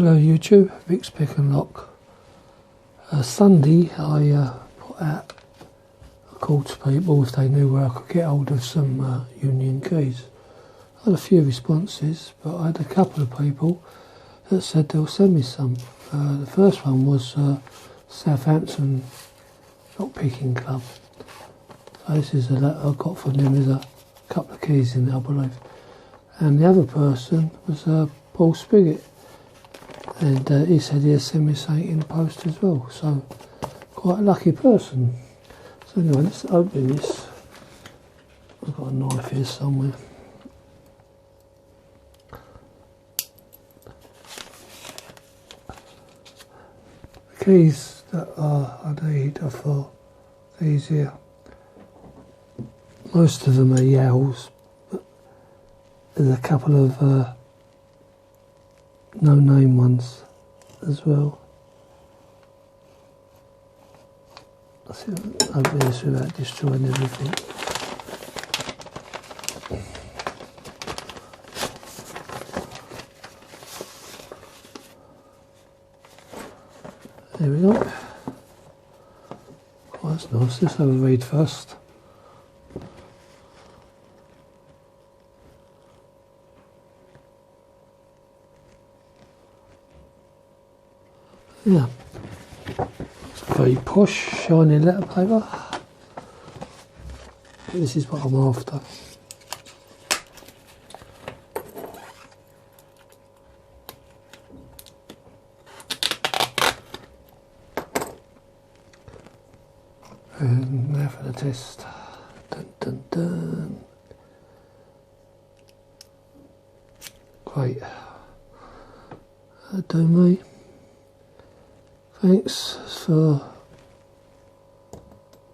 Hello YouTube, Vic's Pick and Lock. Sunday I put out a call to people if they knew where I could get hold of some union keys. I had a few responses, but I had a couple of people that said they'll send me some. The first one was Southampton Lock Picking Club. So this is a letter I got from them. There's a couple of keys in there, I believe. And the other person was Paul Spigot. And he said he'd send me something in the post as well, so quite a lucky person. So anyway, let's open this. I've got a knife here somewhere. The keys that I need are for these here. Most of them are Yowls, but there's a couple of no-name ones as well. Let's see if I can open this without destroying everything. There we go. Oh, that's nice. Let's have a read first. Yeah, it's very posh, shiny letter paper. This is what I'm after. And now for the test. Dun dun dun. Great. That'll do me. Thanks for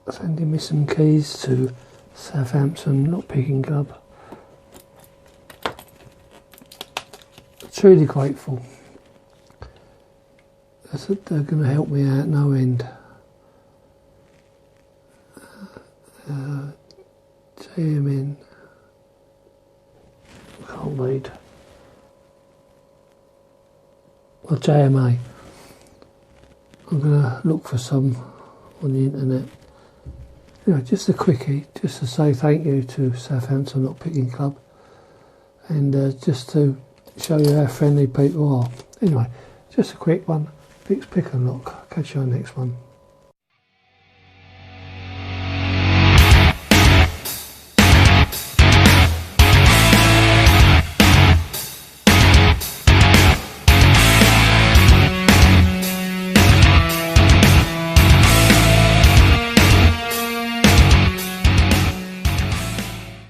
sending me some keys to Southampton Lock Picking Club. Truly grateful. They're going to help me out no end. JMN. I can't read. Or JMA. I'm going to look for some on the internet. Anyway, just a quickie, just to say thank you to Southampton Lock Picking Club, and just to show you how friendly people are. Anyway, just a quick one. Vic's Pick and Lock. Catch you on the next one.